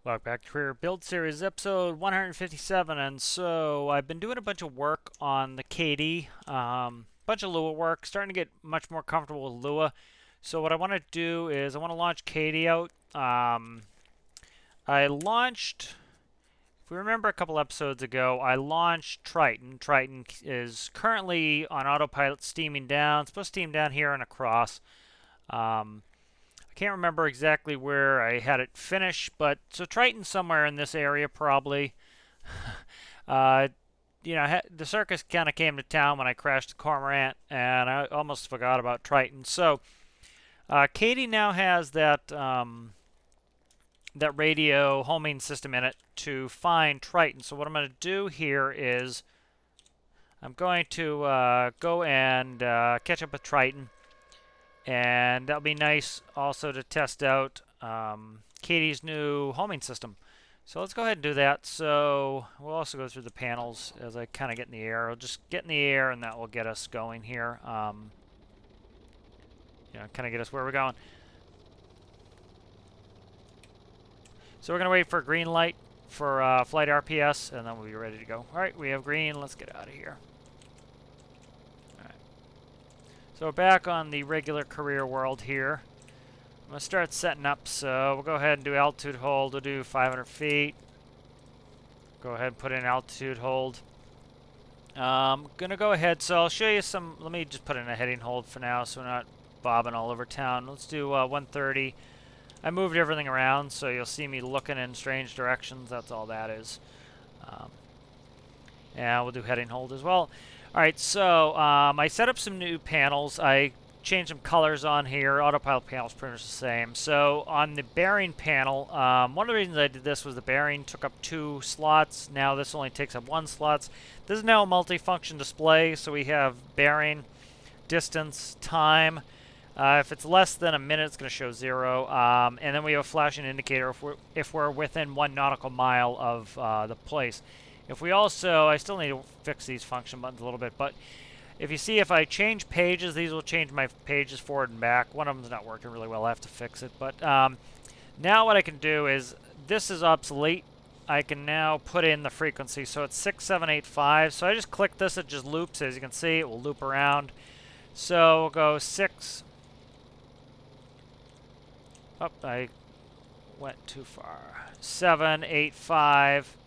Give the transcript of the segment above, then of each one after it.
Welcome back to Career Build Series, episode 157. And so I've been doing a bunch of work on the Katy, bunch of Lua work, starting to get much more comfortable with Lua. So what I want to do is I want to launch Katy out. I launched, if we remember a couple episodes ago, I launched Triton. Triton is currently on autopilot, steaming down. It's supposed to steam down here and across. Can't remember exactly where I had it finished, but so Triton somewhere in this area probably. uh, the circus kind of came to town when I crashed the Cormorant, and I almost forgot about Triton. So Katy now has that radio homing system in it to find Triton. So what I'm going to do here is I'm going to go and catch up with Triton. And that'll be nice also to test out Katy's new homing system. So let's go ahead and do that. So we'll also go through the panels as I kind of get in the air. I'll just get in the air and that will get us going here. Kind of get us where we're going. So we're going to wait for green light for flight RPS and then we'll be ready to go. All right, we have green. Let's get out of here. So we're back on the regular career world here. I'm going to start setting up, so we'll go ahead and do altitude hold. We'll do 500 feet. Go ahead and put in altitude hold. I'm going to go ahead, so I'll show you some, let me just put in a heading hold for now so we're not bobbing all over town. Let's do 130. I moved everything around, so you'll see me looking in strange directions. That's all that is. And we'll do heading hold as well. Alright, so I set up some new panels. I changed some colors on here. Autopilot panel's pretty much the same. So on the bearing panel, one of the reasons I did this was the bearing took up 2 slots. Now this only takes up 1 slot. This is now a multi-function display, so we have bearing, distance, time. If it's less than a minute, it's going to show 0. And then we have a flashing indicator if we're within 1 nautical mile of the place. If we also, I still need to fix these function buttons a little bit, but if you see if I change pages, these will change my pages forward and back. One of them's not working really well. I have to fix it. But now what I can do is, this is obsolete. I can now put in the frequency. So it's 6785. So I just click this. It just loops. As you can see, it will loop around. So we'll go 6. Oh, I went too far. 785.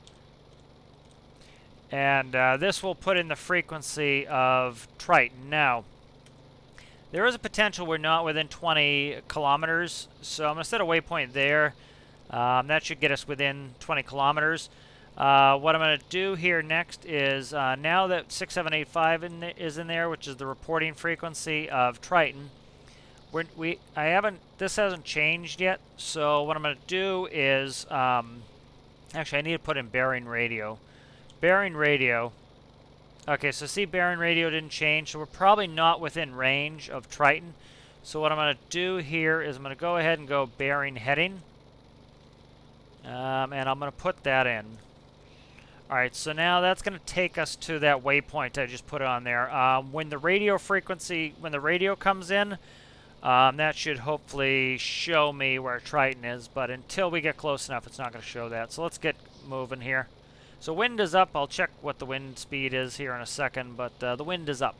And this will put in the frequency of Triton. Now, there is a potential we're not within 20 kilometers, so I'm going to set a waypoint there. That should get us within 20 kilometers. What I'm going to do here next is, now that 6785 is in there, which is the reporting frequency of Triton, this hasn't changed yet, so what I'm going to do is, actually I need to put in bearing radio. Bearing radio. Okay, so see, bearing radio didn't change, so we're probably not within range of Triton. So what I'm going to do here is I'm going to go ahead and go bearing heading. And I'm going to put that in. Alright, so now that's going to take us to that waypoint I just put on there. When the radio comes in, that should hopefully show me where Triton is, but until we get close enough, it's not going to show that. So let's get moving here. So wind is up. I'll check what the wind speed is here in a second, but the wind is up.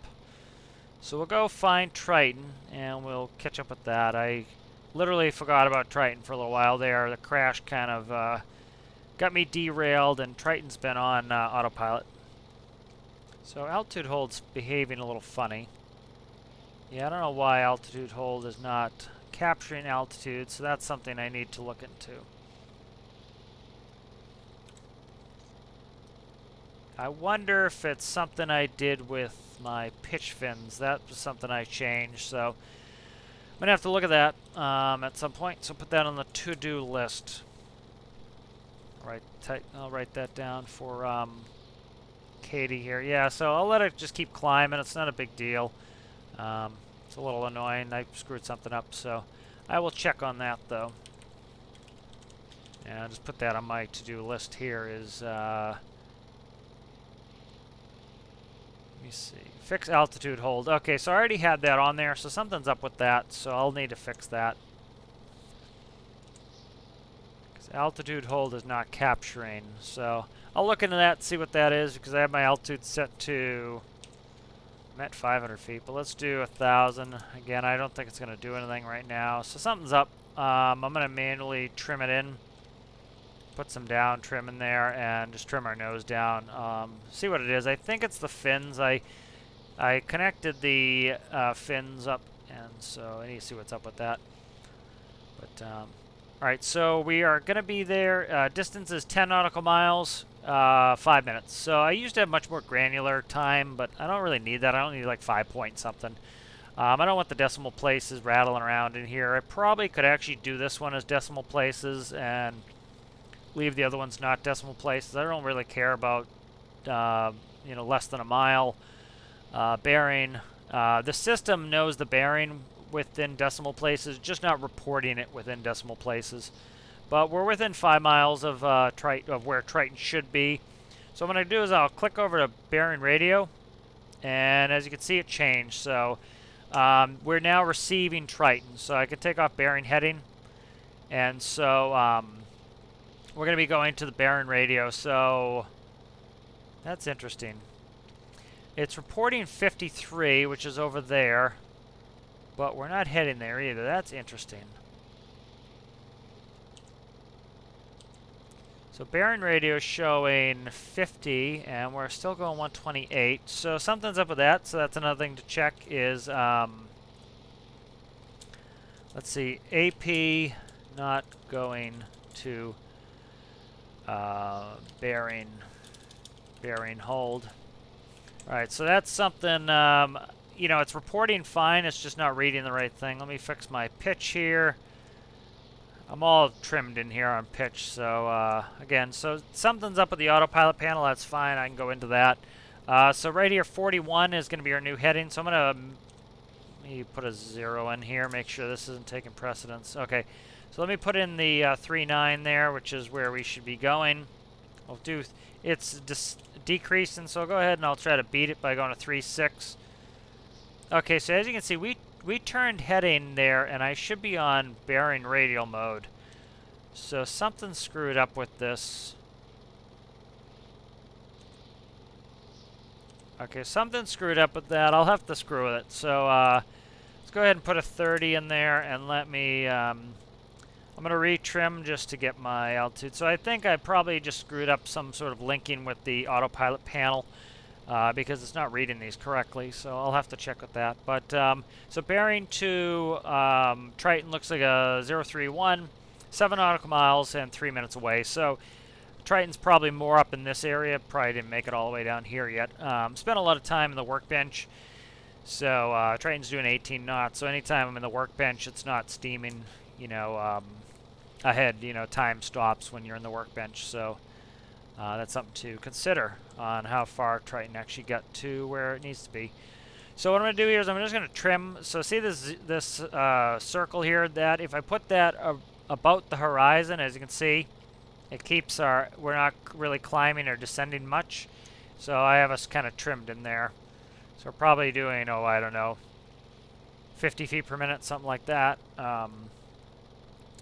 So we'll go find Triton, and we'll catch up with that. I literally forgot about Triton for a little while there. The crash kind of got me derailed, and Triton's been on autopilot. So altitude hold's behaving a little funny. Yeah, I don't know why altitude hold is not capturing altitude, so that's something I need to look into. I wonder if it's something I did with my pitch fins. That was something I changed, so I'm going to have to look at that at some point. So put that on the to-do list. I'll write that down for Katy here. Yeah, so I'll let it just keep climbing. It's not a big deal. It's a little annoying. I screwed something up, so I will check on that, though. And I'll just put that on my to-do list here is... let me see. Fix altitude hold. Okay, so I already had that on there, so something's up with that, so I'll need to fix that. Because So altitude hold is not capturing. So I'll look into that, see what that is, because I have my altitude set to, I'm at 500 feet, but let's do 1,000. Again, I don't think it's going to do anything right now. So something's up. I'm going to manually trim it in. Put some down trim in there and just trim our nose down. See what it is. I think it's the fins. I connected the fins up, and so I need to see what's up with that. But all right, so we are going to be there. Distance is 10 nautical miles, 5 minutes. So I used to have much more granular time, but I don't really need that. I don't need like 5 point something. I don't want the decimal places rattling around in here. I probably could actually do this one as decimal places and leave the other ones not decimal places. I don't really care about you know, less than a mile bearing. The system knows the bearing within decimal places, just not reporting it within decimal places. But we're within 5 miles of where Triton should be. So what I'm going to do is I'll click over to bearing radio, and as you can see, it changed. So we're now receiving Triton. So I can take off bearing heading, and so we're going to be going to the bearing radio. So that's interesting. It's reporting 53, which is over there, but we're not heading there either. That's interesting. So bearing radio is showing 50, and we're still going 128. So something's up with that. So that's another thing to check is, let's see, AP not going to bearing hold. All right, so that's something, you know, it's reporting fine. It's just not reading the right thing. Let me fix my pitch here. I'm all trimmed in here on pitch. So, again, so something's up with the autopilot panel. That's fine. I can go into that. So right here, 41 is going to be our new heading. So I'm going to maybe put a 0 in here, make sure this isn't taking precedence. Okay, so let me put in the 39 there, which is where we should be going. I'll do, it's decreasing, so I'll go ahead and I'll try to beat it by going to 36. Okay, so as you can see, we turned heading there, and I should be on bearing radial mode. So something screwed up with this. Okay, something screwed up with that. I'll have to screw with it. So let's go ahead and put a 30 in there, and let me, I'm going to retrim just to get my altitude. So I think I probably just screwed up some sort of linking with the autopilot panel because it's not reading these correctly. So I'll have to check with that. But so bearing to Triton looks like a 031, 7 nautical miles, and 3 minutes away. So Triton's probably more up in this area. Probably didn't make it all the way down here yet. Spent a lot of time in the workbench. So Triton's doing 18 knots. So anytime I'm in the workbench, it's not steaming, you know, ahead. You know, time stops when you're in the workbench. So that's something to consider on how far Triton actually got to where it needs to be. So what I'm going to do here is I'm just going to trim. So see this circle here, that if I put that about the horizon, as you can see, it keeps we're not really climbing or descending much. So I have us kind of trimmed in there. So we're probably doing, oh, I don't know, 50 feet per minute, something like that.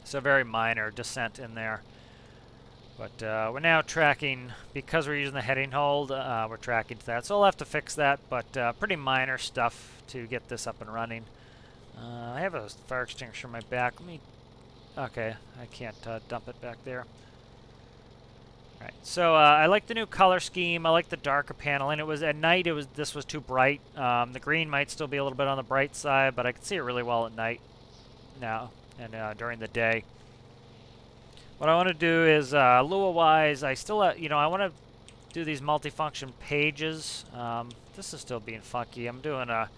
So very minor descent in there. But we're now tracking, because we're using the heading hold, we're tracking to that. So I'll have to fix that, but pretty minor stuff to get this up and running. I have a fire extinguisher on my back. Let me, okay, I can't dump it back there. All right, so I like the new color scheme. I like the darker paneling. It was at night. This was too bright. The green might still be a little bit on the bright side, but I can see it really well at night now and during the day. What I want to do is Lua-wise, I still, you know, I want to do these multifunction pages. This is still being funky. I'm doing a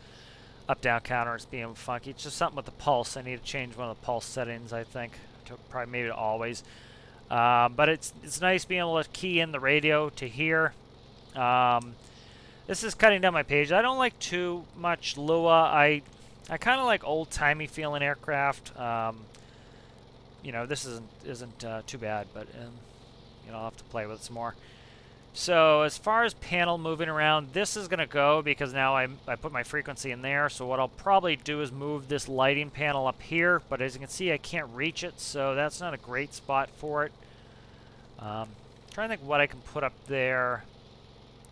up-down counter. It's being funky. It's just something with the pulse. I need to change one of the pulse settings, I think, to probably maybe to always. But it's nice being able to key in the radio to hear. This is cutting down my page. I don't like too much Lua. I kind of like old-timey feeling aircraft. You know, this isn't too bad, but you know, I'll have to play with it some more. So as far as panel moving around, this is going to go because now I put my frequency in there. So what I'll probably do is move this lighting panel up here, but as you can see, I can't reach it, so that's not a great spot for it. Trying to think what I can put up there.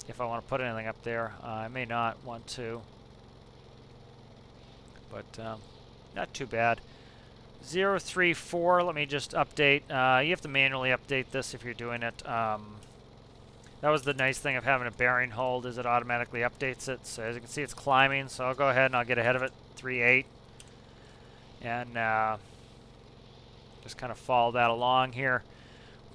If I want to put anything up there, I may not want to, but not too bad. 034, let me just update. You have to manually update this if you're doing it. That was the nice thing of having a bearing hold, is it automatically updates it. So as you can see, it's climbing, so I'll go ahead and I'll get ahead of it, 38. And just kind of follow that along here.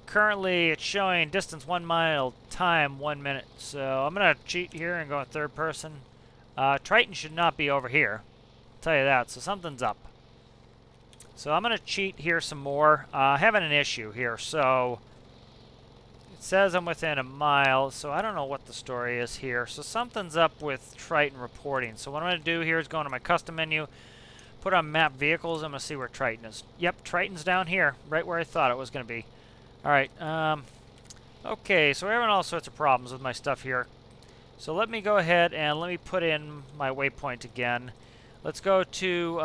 Currently, it's showing distance 1 mile, time 1 minute. So I'm going to cheat here and go in third person. Triton should not be over here. I'll tell you that. So something's up. So I'm going to cheat here some more. Having an issue here. So it says I'm within a mile. So I don't know what the story is here. So something's up with Triton reporting. So what I'm going to do here is go into my custom menu. Put on map vehicles. I'm going to see where Triton is. Yep, Triton's down here. Right where I thought it was going to be. Alright, okay, so we're having all sorts of problems with my stuff here. So let me go ahead and let me put in my waypoint again. Let's go to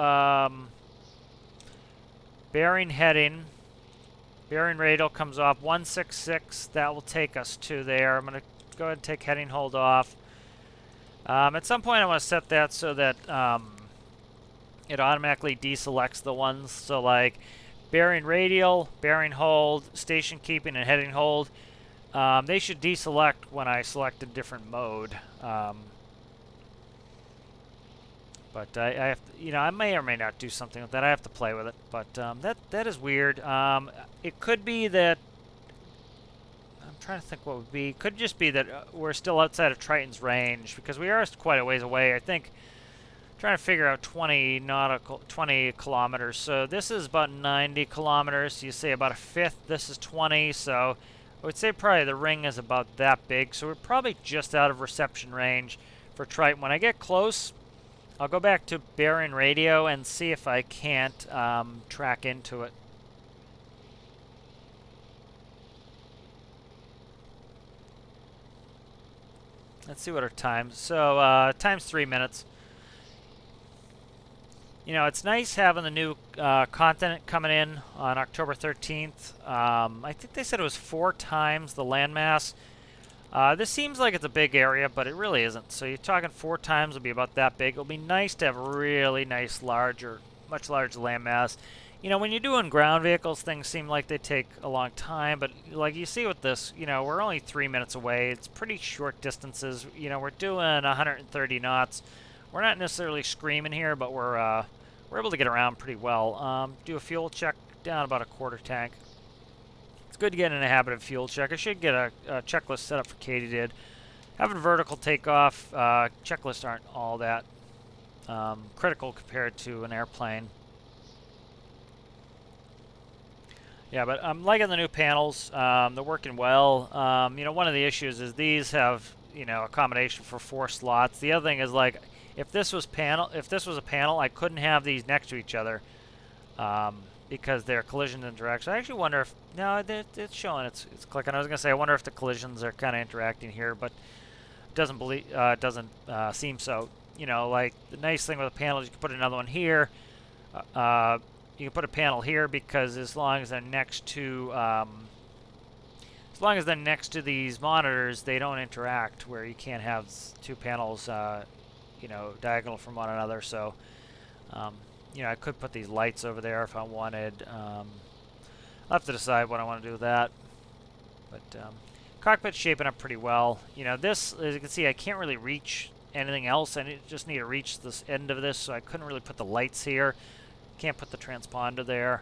bearing heading. Bearing radial comes off 166. That will take us to there. I'm going to go ahead and take heading hold off. At some point I want to set that so that it automatically deselects the ones. So like bearing radial, bearing hold, station keeping, and heading hold. They should deselect when I select a different mode. But I have to, you know, I may or may not do something with that. I have to play with it. But that is weird. It could be that I'm trying to think what would be. Could just be that we're still outside of Triton's range because we are quite a ways away. I think. Trying to figure out 20 kilometers. So this is about 90 kilometers. You say about a fifth. This is 20. So I would say probably the ring is about that big. So we're probably just out of reception range for Triton. When I get close, I'll go back to bearing radio and see if I can't track into it. Let's see what our time. So time's 3 minutes. You know, it's nice having the new continent coming in on October 13th. I think they said it was 4 times the landmass. This seems like it's a big area, but it really isn't. So you're talking 4 times will be about that big. It'll be nice to have a really nice, larger, much larger landmass. You know, when you're doing ground vehicles, things seem like they take a long time. But like you see with this, you know, we're only 3 minutes away. It's pretty short distances. You know, we're doing 130 knots. We're not necessarily screaming here, but we're able to get around pretty well. Do a fuel check down about a quarter tank. It's good to get in a habit of fuel check. I should get a checklist set up for Katydid. Having vertical takeoff, checklists aren't all that critical compared to an airplane. Yeah, but I'm liking the new panels. They're working well. You know, one of the issues is these have, you know, accommodation for 4 slots. The other thing is like, if this was a panel, I couldn't have these next to each other because they're collision interaction. I actually wonder if no, it's showing it's clicking. I was gonna say I wonder if the collisions are kind of interacting here, but it doesn't seem so. You know, like the nice thing with a panel is you can put another one here. You can put a panel here because as long as they're next to these monitors, they don't interact. Where you can't have 2 panels. You know, diagonal from one another. So, you know, I could put these lights over there if I wanted. I'll have to decide what I want to do with that. But cockpit's shaping up pretty well. You know, this, as you can see, I can't really reach anything else. I just need to reach this end of this, so I couldn't really put the lights here. Can't put the transponder there.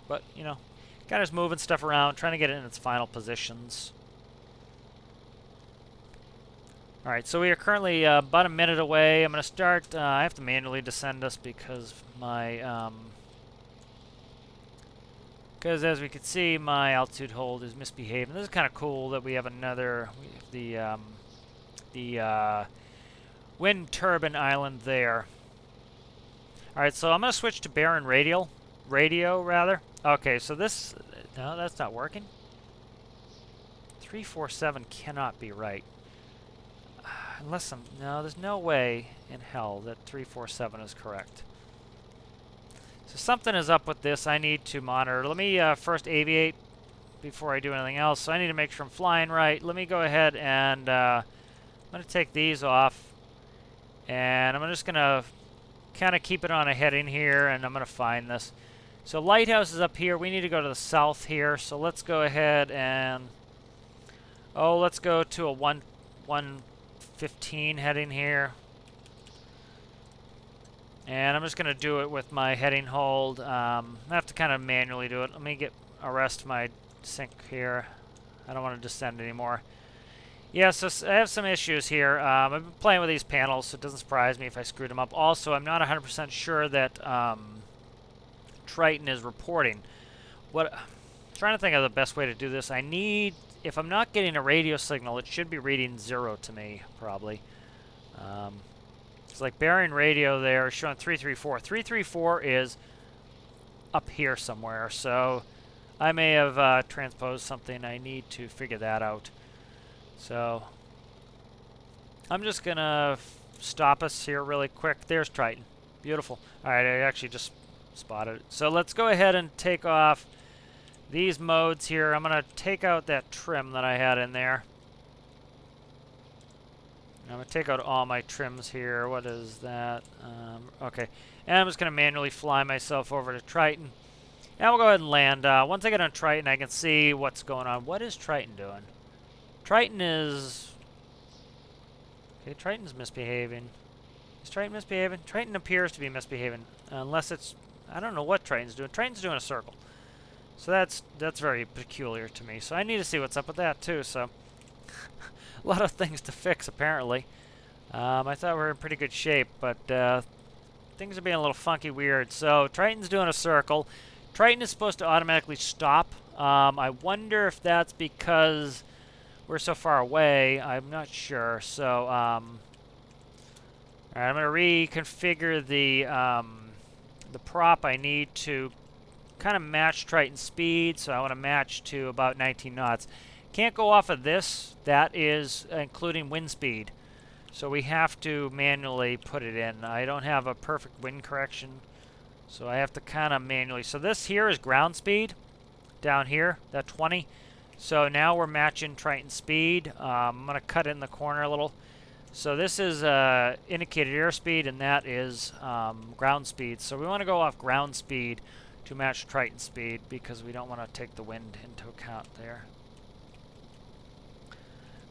But, you know, kind of just moving stuff around, trying to get it in its final positions. Alright, so we are currently about a minute away. I'm going to start, I have to manually descend us because my, because as we can see, my altitude hold is misbehaving. This is kind of cool that we have another, the wind turbine island there. Alright, so I'm going to switch to bearing radio. Okay, so this, no, that's not working. 347 cannot be right. Unless no, there's no way in hell that 347 is correct. So something is up with this. I need to monitor. Let me first aviate before I do anything else. So I need to make sure I'm flying right. Let me go ahead and I'm going to take these off. And I'm just going to kind of keep it on a heading here, and I'm going to find this. So lighthouse is up here. We need to go to the south here. So let's go ahead and... Oh, let's go to a 115 heading here. And I'm just going to do it with my heading hold. I have to kind of manually do it. Let me arrest my sync here. I don't want to descend anymore. Yeah, so I have some issues here. I've been playing with these panels, so it doesn't surprise me if I screwed them up. Also, I'm not 100% sure that Triton is reporting. I'm trying to think of the best way to do this. If I'm not getting a radio signal, it should be reading 0 to me, probably. It's like bearing radio there showing 334. 334 is up here somewhere, so I may have transposed something. I need to figure that out. So I'm just going to stop us here really quick. There's Triton. Beautiful. All right, I actually just spotted it. So let's go ahead and take off these modes here. I'm going to take out that trim that I had in there. I'm going to take out all my trims here. What is that? Okay. And I'm just going to manually fly myself over to Triton. And we'll go ahead and land. Once I get on Triton, I can see what's going on. What is Triton doing? Triton is... Okay, Triton's misbehaving. Is Triton misbehaving? Triton appears to be misbehaving. Unless it's... I don't know what Triton's doing. Triton's doing a circle. So that's very peculiar to me. So I need to see what's up with that, too. So... a lot of things to fix, apparently. I thought we were in pretty good shape, but things are being a little funky weird. So Triton's doing a circle. Triton is supposed to automatically stop. I wonder if that's because we're so far away. I'm not sure. So all right, I'm going to reconfigure the prop. I need to kind of match Triton's speed, so I want to match to about 19 knots. Can't go off of this. That is including wind speed. So we have to manually put it in. I don't have a perfect wind correction, so I have to kind of manually. So this here is ground speed down here, that 20. So now we're matching Triton speed. I'm going to cut it in the corner a little. So this is indicated airspeed, and that is ground speed. So we want to go off ground speed to match Triton speed because we don't want to take the wind into account there.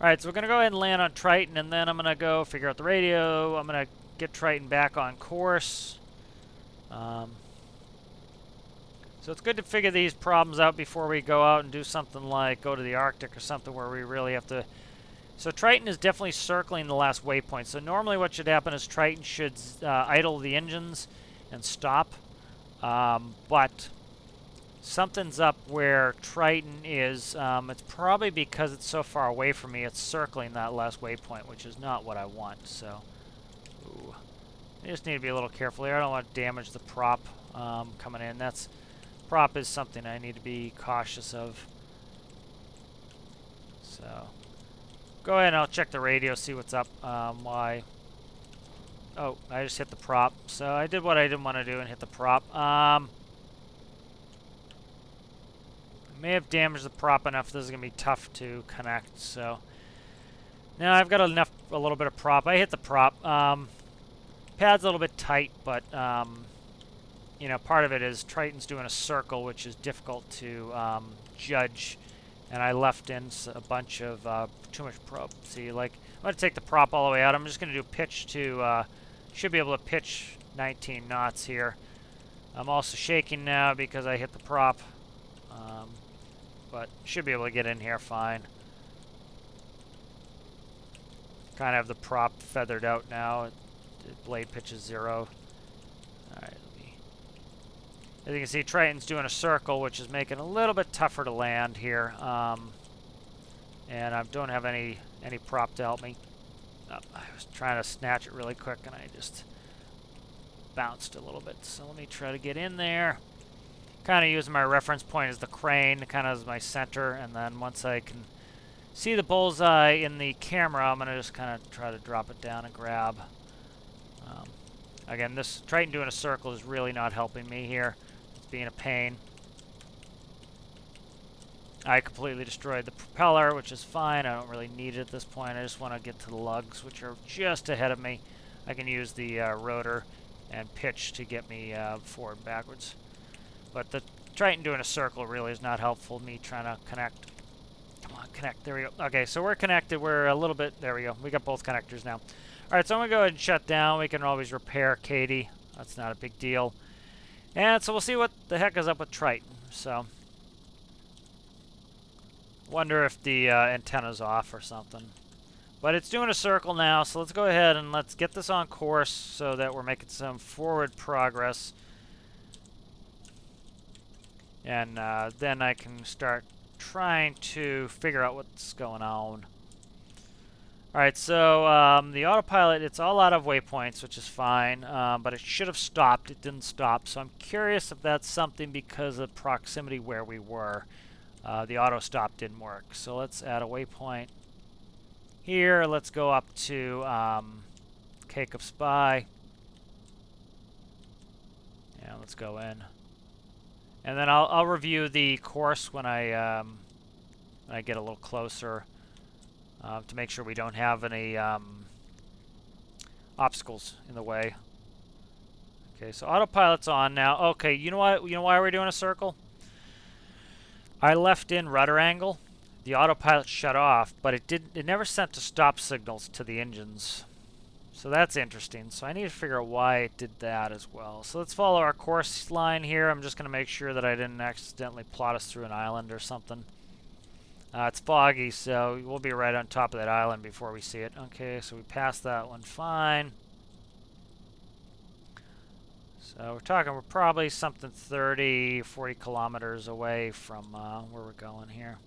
Alright, so we're going to go ahead and land on Triton, and then I'm going to go figure out the radio. I'm going to get Triton back on course. So it's good to figure these problems out before we go out and do something like go to the Arctic or something where we really have to... So Triton is definitely circling the last waypoint. So normally what should happen is Triton should idle the engines and stop. But... something's up where Triton is, it's probably because it's so far away from me, it's circling that last waypoint, which is not what I want, so. Ooh. I just need to be a little careful here. I don't want to damage the prop coming in. Prop is something I need to be cautious of. So, go ahead and I'll check the radio, see what's up. Why? Oh, I just hit the prop. So I did what I didn't want to do and hit the prop. May have damaged the prop enough. This is going to be tough to connect, so now I've got a little bit of prop. I hit the prop. Pad's a little bit tight, but you know, part of it is Triton's doing a circle, which is difficult to judge, and I left in a bunch of too much prop. See, like, I'm going to take the prop all the way out. I'm just going to do pitch to, should be able to pitch 19 knots here. I'm also shaking now because I hit the prop. But should be able to get in here fine. Kind of have the prop feathered out now. The blade pitch is 0. Alright, as you can see, Triton's doing a circle, which is making it a little bit tougher to land here. And I don't have any prop to help me. Oh, I was trying to snatch it really quick, and I just bounced a little bit. So let me try to get in there. Kind of using my reference point as the crane, kind of as my center, and then once I can see the bullseye in the camera, I'm going to just kind of try to drop it down and grab. Again, this Triton doing a circle is really not helping me here. It's being a pain. I completely destroyed the propeller, which is fine. I don't really need it at this point. I just want to get to the lugs, which are just ahead of me. I can use the rotor and pitch to get me forward and backwards. But the Triton doing a circle really is not helpful. Me trying to connect. Come on, connect. There we go. Okay, so we're connected. We're a little bit... There we go. We got both connectors now. All right, so I'm going to go ahead and shut down. We can always repair Katy. That's not a big deal. And so we'll see what the heck is up with Triton. So... Wonder if the antenna's off or something. But it's doing a circle now, so let's go ahead and let's get this on course so that we're making some forward progress. And then I can start trying to figure out what's going on. Alright, so the autopilot, it's all out of waypoints, which is fine, but it should have stopped. It didn't stop, so I'm curious if that's something because of proximity where we were. The auto stop didn't work. So let's add a waypoint here. Let's go up to Cake of Spy. Yeah, let's go in. And then I'll review the course when I get a little closer to make sure we don't have any obstacles in the way. Okay, so autopilot's on now. Okay, you know what? You know why we're doing a circle? I left in rudder angle. The autopilot shut off, but it never sent the stop signals to the engines. So that's interesting. So I need to figure out why it did that as well. So let's follow our course line here. I'm just going to make sure that I didn't accidentally plot us through an island or something. It's foggy, so we'll be right on top of that island before we see it. Okay, so we passed that one fine. So we're probably something 30, 40 kilometers away from where we're going here.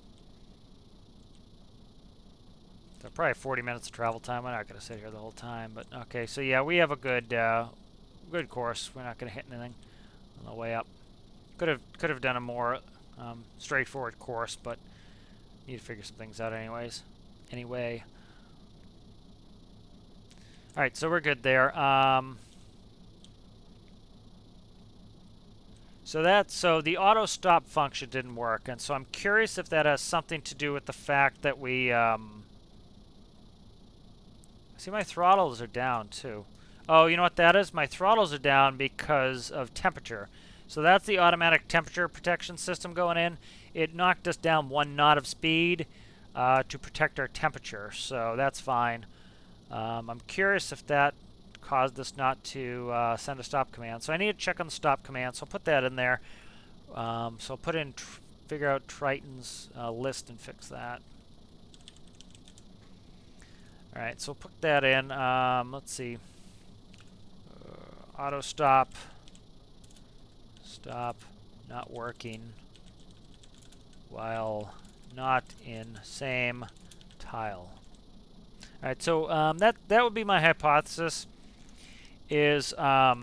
So probably 40 minutes of travel time. We're not going to sit here the whole time, but okay. So yeah, we have a good good course. We're not going to hit anything on the way up. Could have done a more straightforward course, but need to figure some things out anyways. Anyway. All right, so we're good there. So the auto stop function didn't work, and so I'm curious if that has something to do with the fact that we see my throttles are down too. Oh, you know what that is? My throttles are down because of temperature. So that's the automatic temperature protection system going in. It knocked us down 1 knot of speed to protect our temperature, so that's fine. I'm curious if that caused us not to send a stop command. So I need to check on the stop command, so I'll put that in there. So I'll put in, figure out Triton's list and fix that. Alright, so we'll put that in. Let's see. Auto stop. Stop not working while not in same tile. Alright, so that would be my hypothesis. Is I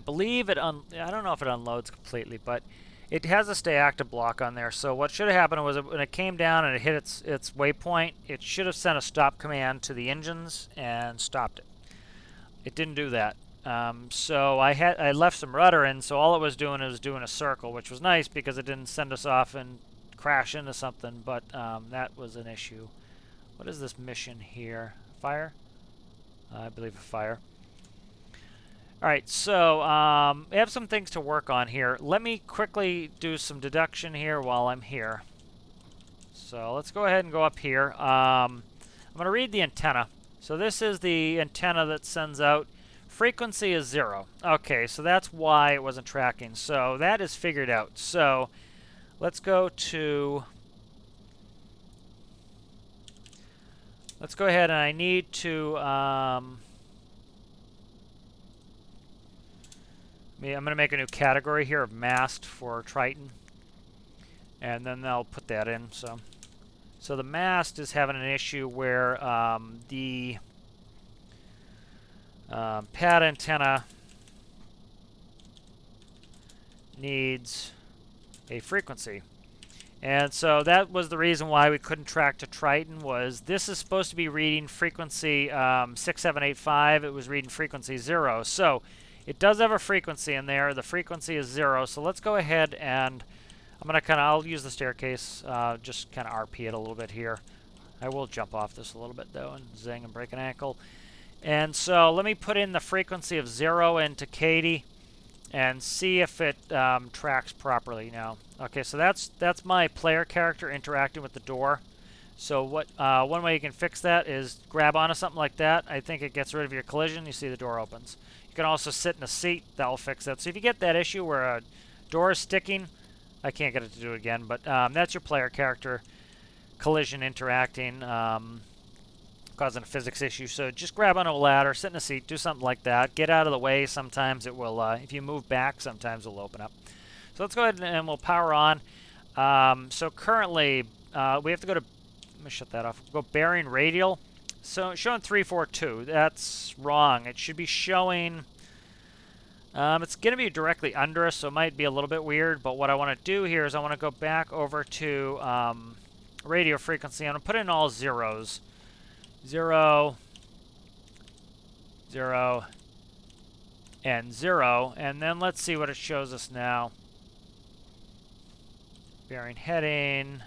believe it I don't know if it unloads completely, but it has a stay active block on there. So what should have happened was when it came down and it hit its waypoint, it should have sent a stop command to the engines and stopped it. It didn't do that. So I left some rudder in, so all it was doing a circle, which was nice because it didn't send us off and crash into something, but that was an issue. What is this mission here? Fire? I believe a fire. Alright, so we have some things to work on here. Let me quickly do some deduction here while I'm here. So let's go ahead and go up here. I'm going to read the antenna. So this is the antenna that sends out. Frequency is 0. Okay, so that's why it wasn't tracking. So that is figured out. So let's go to... Let's go ahead and I need to... I'm going to make a new category here of mast for Triton, and then I'll put that in. So the mast is having an issue where the pad antenna needs a frequency. And so that was the reason why we couldn't track to Triton. Was this is supposed to be reading frequency 6785. It was reading frequency 0. So it does have a frequency in there. The frequency is 0. So let's go ahead and I'm gonna I'll use the staircase, just kind of RP it a little bit here. I will jump off this a little bit though and zing and break an ankle. And so let me put in the frequency of 0 into Katy and see if it tracks properly now. Okay, so that's my player character interacting with the door. So what one way you can fix that is grab onto something like that. I think it gets rid of your collision. You see the door opens. You can also sit in a seat. That will fix that. So if you get that issue where a door is sticking, I can't get it to do it again, but that's your player character collision interacting, causing a physics issue. So just grab onto a ladder, sit in a seat, do something like that. Get out of the way. Sometimes it will, if you move back, sometimes it will open up. So let's go ahead and we'll power on. So currently, we have to go to, let me shut that off. We'll go bearing radial. So it's showing 342. That's wrong. It should be showing, it's going to be directly under us, so it might be a little bit weird. But what I want to do here is I want to go back over to radio frequency. I'm going to put in all zeros. 0, 0, and 0. And then let's see what it shows us now. Bearing heading.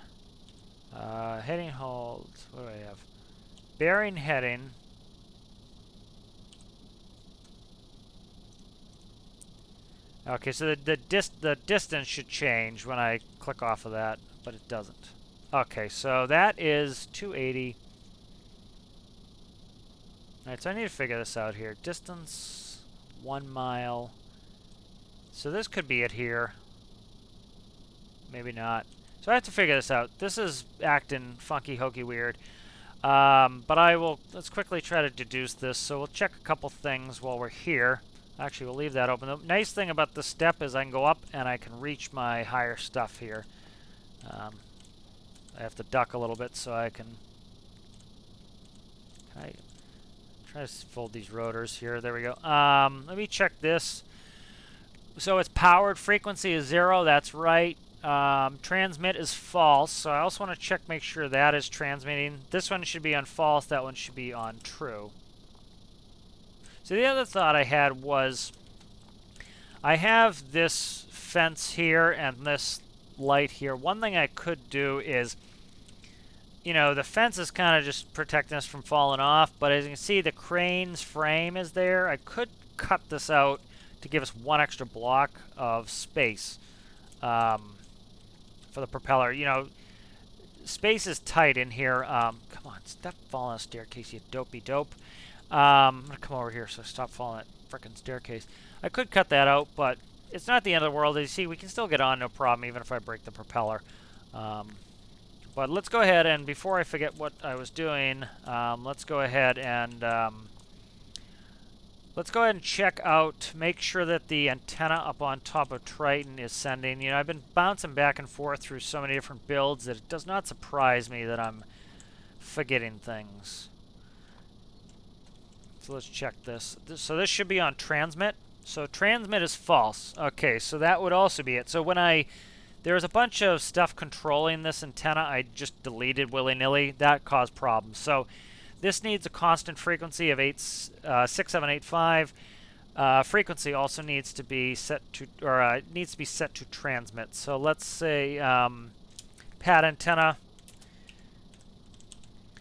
Heading hold. What do I have? Bearing heading. Okay, so the distance should change when I click off of that, but it doesn't. Okay, so that is 280. Alright, so I need to figure this out here. Distance, 1 mile. So this could be it here. Maybe not. So I have to figure this out. This is acting funky, hokey, weird. But let's quickly try to deduce this. So we'll check a couple things while we're here. Actually, we'll leave that open. The nice thing about this step is I can go up and I can reach my higher stuff here. I have to duck a little bit so I can try to fold these rotors here. There we go. Let me check this. So it's powered. Frequency is 0. That's right. Transmit is false. So I also want to check, make sure that is transmitting. This one should be on false. That one should be on true. So the other thought I had was I have this fence here and this light here. One thing I could do is, you know, the fence is kind of just protecting us from falling off, but as you can see, the crane's frame is there. I could cut this out to give us one extra block of space for the propeller. You know, space is tight in here. Come on, stop falling on a staircase, you dopey dope. I'm going to come over here so stop falling that frickin' staircase. I could cut that out, but it's not the end of the world. As you see, we can still get on, no problem, even if I break the propeller. But let's go ahead and, before I forget what I was doing, let's go ahead and check out, make sure that the antenna up on top of Triton is sending. You know, I've been bouncing back and forth through so many different builds that it does not surprise me that I'm forgetting things. So let's check this. So this should be on transmit. So transmit is false. Okay, so that would also be it. So when there's a bunch of stuff controlling this antenna I just deleted willy-nilly. That caused problems. So this needs a constant frequency of 6785. Frequency also needs to be set to, transmit. So let's say pad antenna.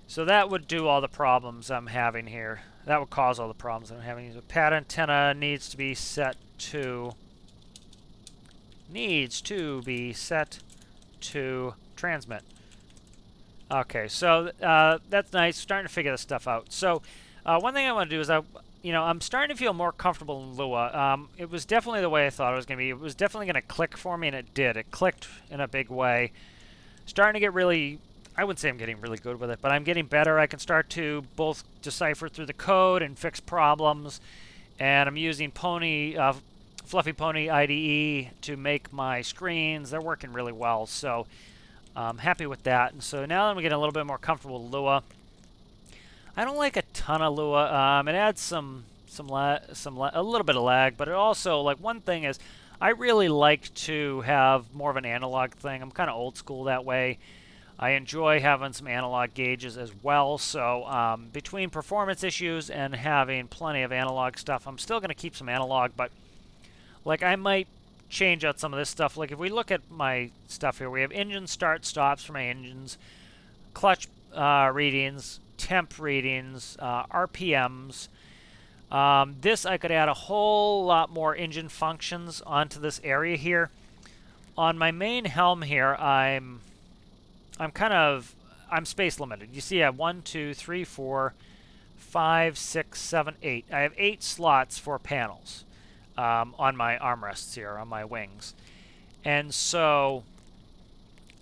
So that would do all the problems I'm having here. That would cause all the problems I'm having. The pad antenna needs to be set to transmit. Okay, so that's nice. Starting to figure this stuff out. So one thing I want to do is I'm starting to feel more comfortable in Lua. It was definitely the way I thought it was going to be. It was definitely going to click for me, and it did. It clicked in a big way. Starting to get really, I wouldn't say I'm getting really good with it, but I'm getting better. I can start to both decipher through the code and fix problems. And I'm using Fluffy Pony IDE to make my screens. They're working really well, so I'm happy with that. And so now that I'm getting a little bit more comfortable with Lua, I don't like a ton of Lua. It adds a little bit of lag, but it also, like, one thing is I really like to have more of an analog thing. I'm kind of old school that way. I enjoy having some analog gauges as well. So between performance issues and having plenty of analog stuff, I'm still going to keep some analog, but like I might change out some of this stuff. Like if we look at my stuff here, we have engine start stops for my engines, clutch readings, temp readings, RPMs. This I could add a whole lot more engine functions onto this area here. On my main helm here, I'm space limited. You see I have 1, 2, 3, 4, 5, 6, 7, 8. I have 8 slots for panels on my armrests here, on my wings. And so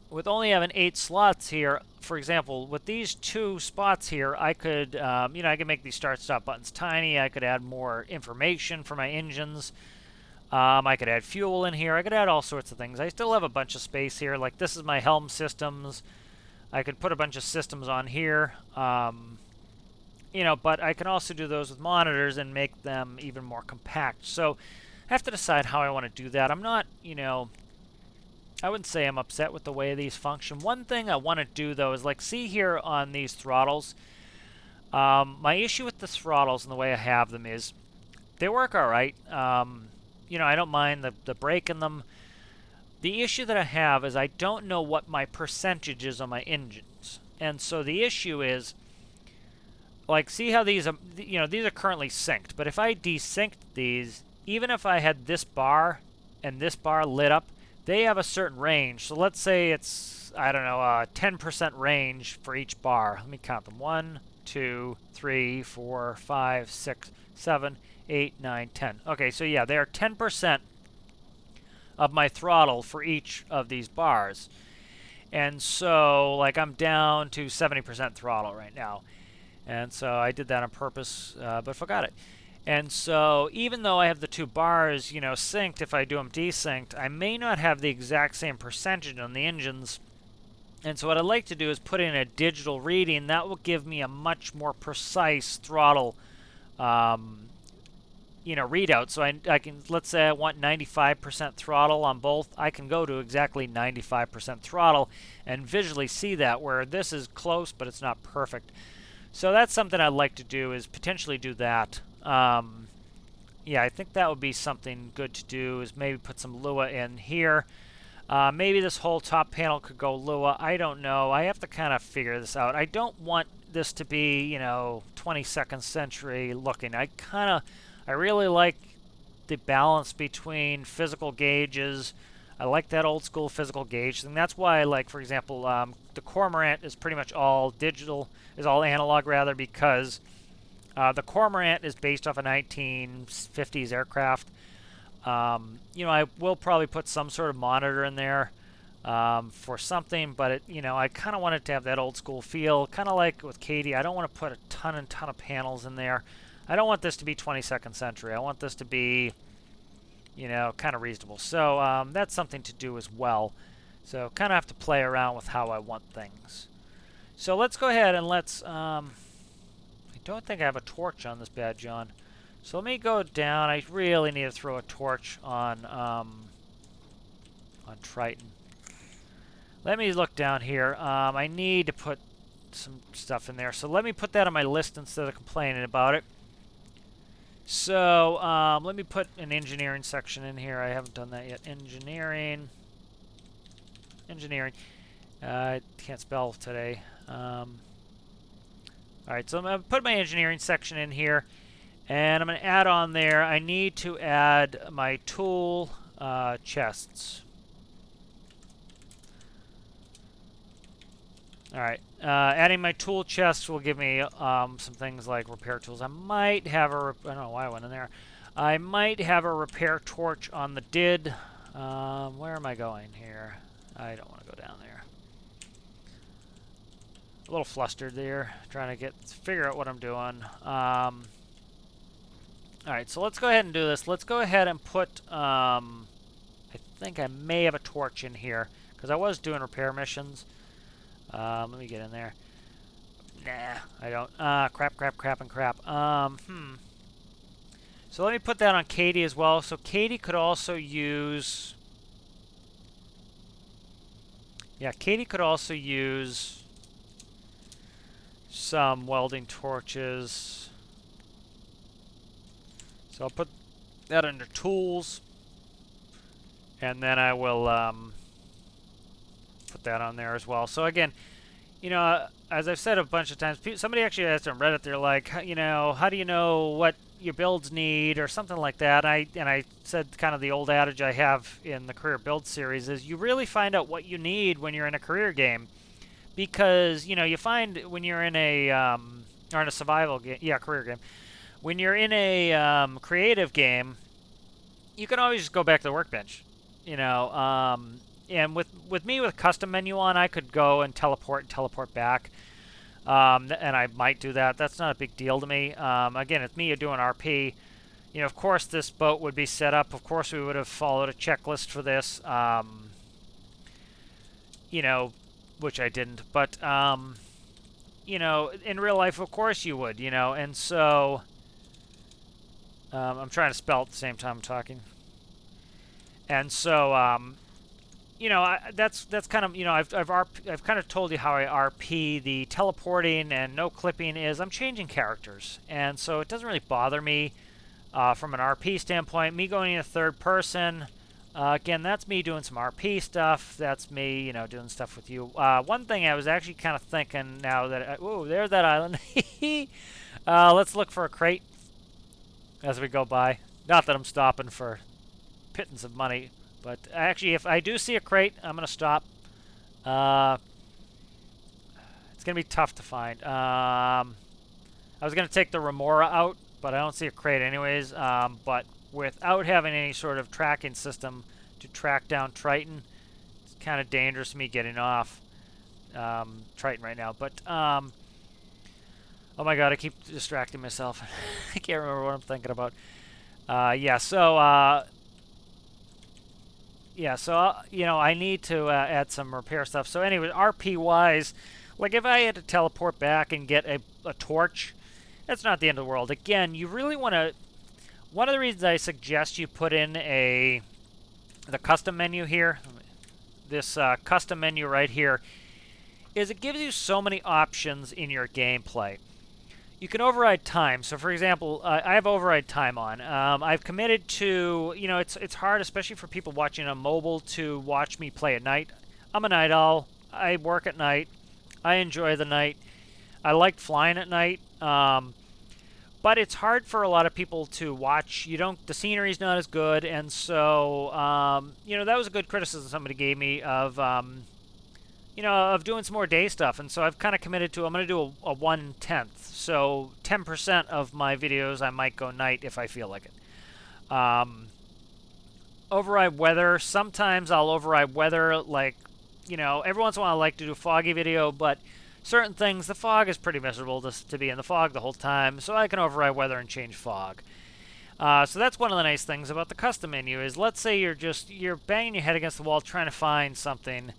with only having 8 slots here, for example, with these 2 spots here, I could, I could make these start-stop buttons tiny. I could add more information for my engines. I could add fuel in here. I could add all sorts of things. I still have a bunch of space here. Like this is my helm systems. I could put a bunch of systems on here. But I can also do those with monitors and make them even more compact. So I have to decide how I want to do that. I'm not, I wouldn't say I'm upset with the way these function. One thing I want to do, though, is like see here on these throttles. My issue with the throttles and the way I have them is they work all right. I don't mind the brake in them. The issue that I have is I don't know what my percentage is on my engines. And so the issue is, like, see how these are, these are currently synced. But if I desynced these, even if I had this bar and this bar lit up, they have a certain range. So let's say it's, I don't know, 10% range for each bar. Let me count them. 1, 2, 3, 4, 5, 6, 7, 8, 9, 10. Okay, so yeah, they are 10% of my throttle for each of these bars. And so, like, I'm down to 70% throttle right now. And so I did that on purpose, but forgot it. And so even though I have the 2 bars, synced, if I do them desynced, I may not have the exact same percentage on the engines. And so what I'd like to do is put in a digital reading. That will give me a much more precise throttle readout. So I can, let's say I want 95% throttle on both. I can go to exactly 95% throttle and visually see that, where this is close, but it's not perfect. So that's something I'd like to do, is potentially do that. Yeah, I think that would be something good to do, is maybe put some Lua in here. Maybe this whole top panel could go Lua. I don't know. I have to kind of figure this out. I don't want this to be, 22nd century looking. I really like the balance between physical gauges. I like that old school physical gauge thing. That's why I like, for example, the Cormorant is pretty much all digital, is all analog rather, because the Cormorant is based off a 1950s aircraft. I will probably put some sort of monitor in there for something, but I kind of want it to have that old school feel, kind of like with Katy. I don't want to put a ton of panels in there. I don't want this to be 22nd century. I want this to be, kind of reasonable. So that's something to do as well. So kind of have to play around with how I want things. So let's go ahead and let's, I don't think I have a torch on this bad John. So let me go down. I really need to throw a torch on Triton. Let me look down here. I need to put some stuff in there. So let me put that on my list instead of complaining about it. So let me put an engineering section in here. I haven't done that yet. Engineering. I can't spell today. Alright, so I'm going to put my engineering section in here. And I'm going to add on there, I need to add my tool chests. Alright, adding my tool chests will give me some things like repair tools. I might have I don't know why I went in there. I might have a repair torch on the did. Where am I going here? I don't want to go down there. A little flustered there, trying to figure out what I'm doing. Alright, so let's go ahead and do this. Let's go ahead and put, I think I may have a torch in here, because I was doing repair missions. Let me get in there. Nah, I don't. Crap. So let me put that on Katy as well. So Katy could also use... Yeah, Katy could also use some welding torches. So I'll put that under tools. And then I will put that on there as well. So again, you know, as I've said a bunch of times, somebody actually asked on Reddit, they're like, you know, how do you know what your builds need or something like that? And I said kind of the old adage I have in the career build series is you really find out what you need when you're in a career game, because you know you find when you're in a or in a survival game, yeah, career game, when you're in a creative game, you can always just go back to the workbench, you know. And with me with custom menu on, I could go and teleport back. And I might do that. That's not a big deal to me. Again, it's me doing RP. You know, of course, this boat would be set up. Of course, we would have followed a checklist for this. You know, which I didn't. But, you know, in real life, of course you would, you know. And so, I'm trying to spell at the same time I'm talking. And so, you know, that's kind of, you know, I've kind of told you how I RP. The teleporting and no clipping is I'm changing characters, and so it doesn't really bother me from an RP standpoint. Me going in third person, again, that's me doing some RP stuff. That's me, you know, doing stuff with you. One thing I was actually kind of thinking now that oh, there's that island. Let's look for a crate as we go by. Not that I'm stopping for pittance of money. But actually, if I do see a crate, I'm going to stop. It's going to be tough to find. I was going to take the Remora out, but I don't see a crate anyways. But without having any sort of tracking system to track down Triton, it's kind of dangerous me getting off Triton right now. But, oh my god, I keep distracting myself. I can't remember what I'm thinking about. Yeah, so... yeah, so, you know, I need to add some repair stuff. So anyway, RP-wise, like if I had to teleport back and get a torch, that's not the end of the world. Again, you really want to... One of the reasons I suggest you put in the custom menu here, this custom menu right here, is it gives you so many options in your gameplay. You can override time. So, for example, I have override time on. I've committed to, you know, it's hard, especially for people watching on mobile, to watch me play at night. I'm a night owl. I work at night. I enjoy the night. I like flying at night. But it's hard for a lot of people to watch. The scenery's not as good, and so, you know, that was a good criticism somebody gave me of, you know, of doing some more day stuff. And so I've kind of committed to, I'm going to do a 1/10. So 10% of my videos I might go night if I feel like it. Override weather. Sometimes I'll override weather, like, you know, every once in a while I like to do a foggy video, but certain things, the fog is pretty miserable to be in the fog the whole time, so I can override weather and change fog. So that's one of the nice things about the custom menu is, let's say you're banging your head against the wall trying to find something.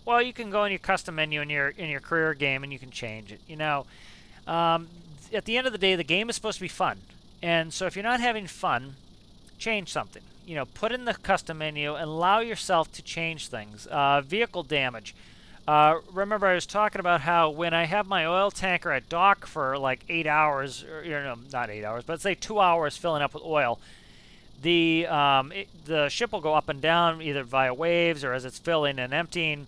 Well, you can go in your custom menu in your career game and you can change it. You know, at the end of the day, the game is supposed to be fun, and so if you're not having fun, change something. You know, put in the custom menu and allow yourself to change things. Vehicle damage. Remember, I was talking about how when I have my oil tanker at dock for like 8 hours, or, you know, not 8 hours, but say 2 hours filling up with oil, the ship will go up and down either via waves or as it's filling and emptying,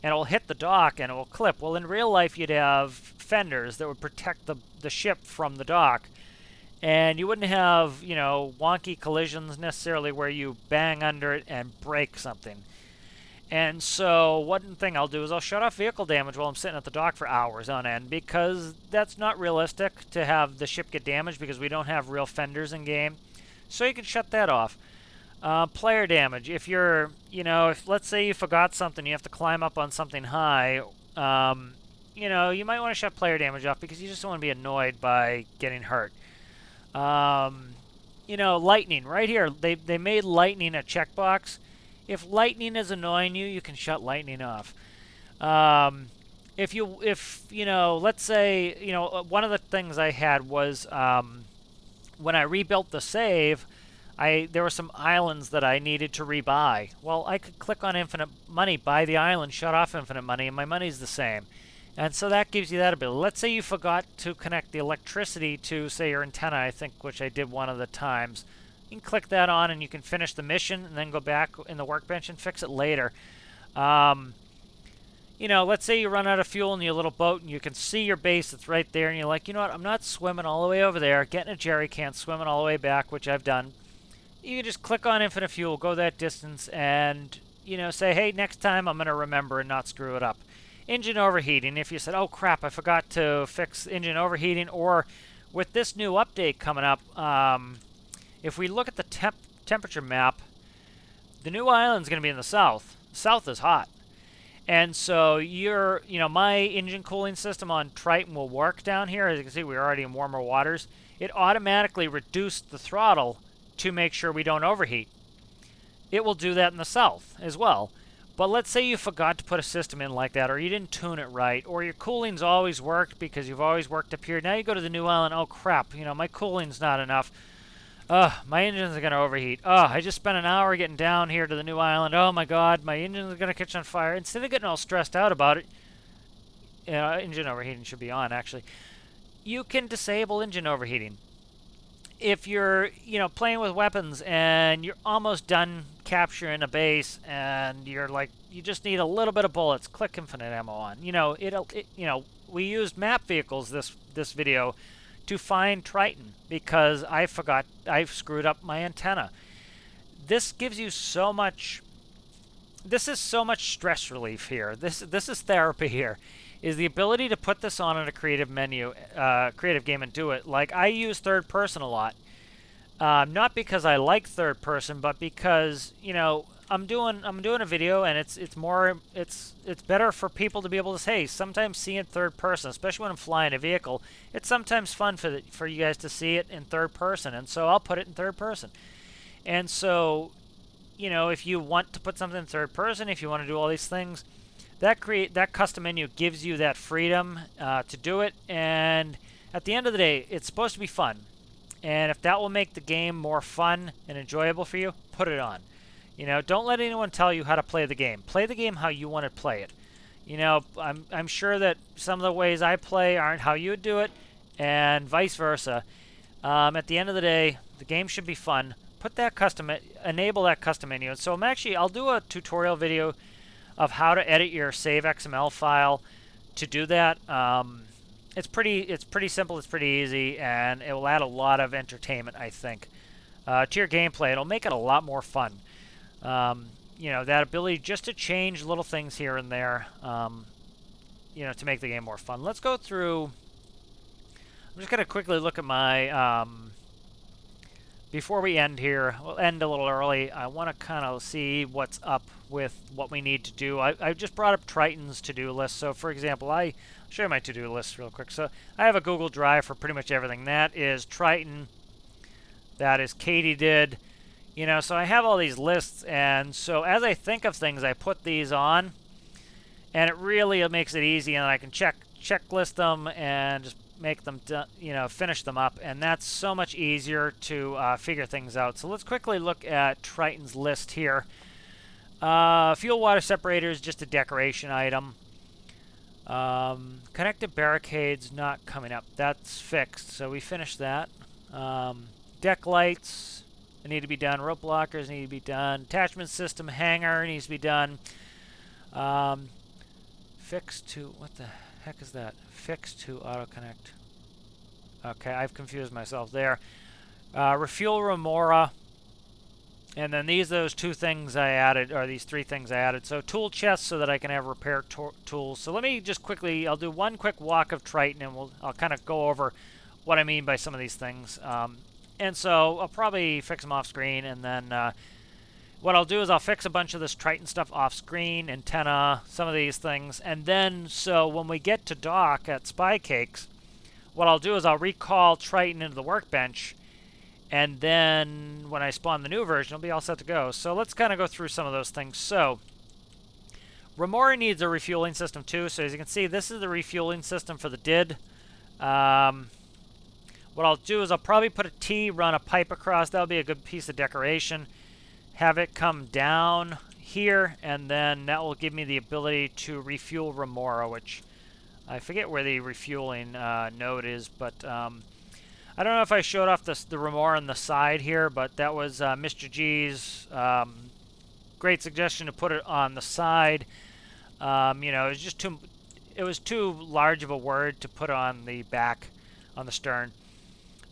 and it will hit the dock and it will clip. Well, in real life, you'd have fenders that would protect the ship from the dock, and you wouldn't have, you know, wonky collisions necessarily where you bang under it and break something. And so one thing I'll do is I'll shut off vehicle damage while I'm sitting at the dock for hours on end, because that's not realistic to have the ship get damaged because we don't have real fenders in game. So you can shut that off. Player damage. If you're, you know, if let's say you forgot something, you have to climb up on something high, you know, you might want to shut player damage off because you just don't want to be annoyed by getting hurt. You know, lightning. Right here, they made lightning a checkbox. If lightning is annoying you, you can shut lightning off. If you know, let's say, you know, one of the things I had was when I rebuilt the save, there were some islands that I needed to rebuy. Well, I could click on infinite money, buy the island, shut off infinite money, and my money's the same. And so that gives you that ability. Let's say you forgot to connect the electricity to, say, your antenna, I think, which I did one of the times. You can click that on and you can finish the mission and then go back in the workbench and fix it later. You know, let's say you run out of fuel in your little boat and you can see your base that's right there and you're like, you know what, I'm not swimming all the way over there, getting a jerry can, swimming all the way back, which I've done. You can just click on infinite fuel, go that distance, and, you know, say, hey, next time I'm going to remember and not screw it up. Engine overheating, if you said, oh crap, I forgot to fix engine overheating, or with this new update coming up, if we look at the temperature map, the new island's going to be in the south. The south is hot. And so my engine cooling system on Triton will work down here. As you can see, we're already in warmer waters. It automatically reduced the throttle to make sure we don't overheat. It will do that in the south as well. But let's say you forgot to put a system in like that, or you didn't tune it right, or your cooling's always worked because you've always worked up here. Now you go to the new island, oh crap, my cooling's not enough. My engines are going to overheat. I just spent an hour getting down here to the new island. Oh my god, my engine's going to catch on fire. Instead of getting all stressed out about it, engine overheating should be on actually, you can disable engine overheating. If you're, playing with weapons and you're almost done capturing a base and you're like, you just need a little bit of bullets, click infinite ammo on. We used map vehicles this video to find Triton because I screwed up my antenna. This gives you so much. This is so much stress relief here. This is therapy here. Is the ability to put this on in a creative menu, creative game and do it. Like I use third person a lot, not because I like third person, but because I'm doing a video and it's better for people to be able to say sometimes see in third person, especially when I'm flying a vehicle. It's sometimes fun for you guys to see it in third person, and so I'll put it in third person. And so, if you want to put something in third person, if you want to do all these things, that custom menu gives you that freedom to do it. And at the end of the day, it's supposed to be fun. And if that will make the game more fun and enjoyable for you, put it on. Don't let anyone tell you how to play the game. Play the game how you want to play it. I'm sure that some of the ways I play aren't how you would do it, and vice versa. At the end of the day, the game should be fun. Enable that custom menu. And so I'll do a tutorial video of how to edit your save XML file to do that. It's pretty simple. It's pretty easy, and it will add a lot of entertainment, I think, to your gameplay. It'll make it a lot more fun. That ability just to change little things here and there, to make the game more fun. Let's go through. I'm just going to quickly look at my, before we end here, we'll end a little early. I want to kind of see what's up with what we need to do. I just brought up Triton's to-do list. So, for example, I'll show you my to-do list real quick. So, I have a Google Drive for pretty much everything. That is Triton. That is Katydid. So I have all these lists, and so as I think of things, I put these on, and it really makes it easy, and I can checklist them and just make them, finish them up, and that's so much easier to figure things out. So let's quickly look at Triton's list here. Fuel water separator is just a decoration item. Connected barricades not coming up. That's fixed, so we finished that. Deck lights need to be done. Rope blockers need to be done. Attachment system hanger needs to be done. Fixed to, what the heck is that? Fixed to auto connect. Okay, I've confused myself there. Refuel remora. And then those two things I added, or these three things I added. So tool chest so that I can have repair tools. So let me just quickly, I'll do one quick walk of Triton, and I'll kind of go over what I mean by some of these things. And so I'll probably fix them off screen, and then what I'll do is I'll fix a bunch of this Triton stuff off screen, antenna, some of these things, and then so when we get to dock at Spy Cakes, what I'll do is I'll recall Triton into the workbench, and then when I spawn the new version, it'll be all set to go. So let's kind of go through some of those things. So Remora needs a refueling system too. So as you can see, this is the refueling system for the DID. What I'll do is I'll probably put a T, run a pipe across. That'll be a good piece of decoration. Have it come down here, and then that will give me the ability to refuel Remora, which I forget where the refueling node is, but I don't know if I showed off the Remora on the side here, but that was Mr. G's great suggestion to put it on the side. You know, it was too large of a word to put on the back, on the stern.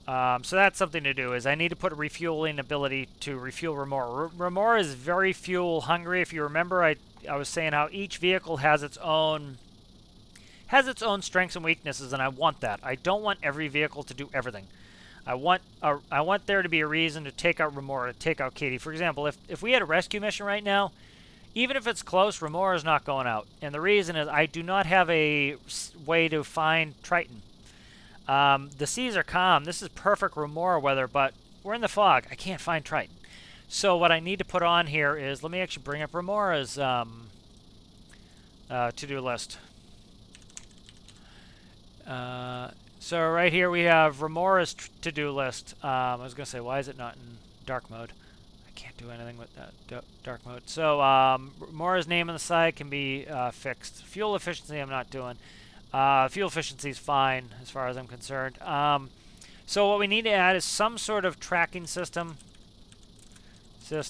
So that's something to do, is I need to put a refueling ability to refuel Remora. Remora is very fuel hungry. If you remember, I was saying how each vehicle has its own strengths and weaknesses, and I want that. I don't want every vehicle to do everything. I want there to be a reason to take out Remora, to take out Katy. For example, if we had a rescue mission right now, even if it's close, Remora is not going out. And the reason is I do not have a way to find Triton. The seas are calm. This is perfect Remora weather, but we're in the fog. I can't find Triton. So what I need to put on here is, let me actually bring up Remora's to-do list. So right here we have Remora's to-do list. I was going to say, why is it not in dark mode? I can't do anything with that dark mode. So Remora's name on the side can be fixed. Fuel efficiency I'm not doing. Fuel efficiency is fine as far as I'm concerned. So what we need to add is some sort of tracking system to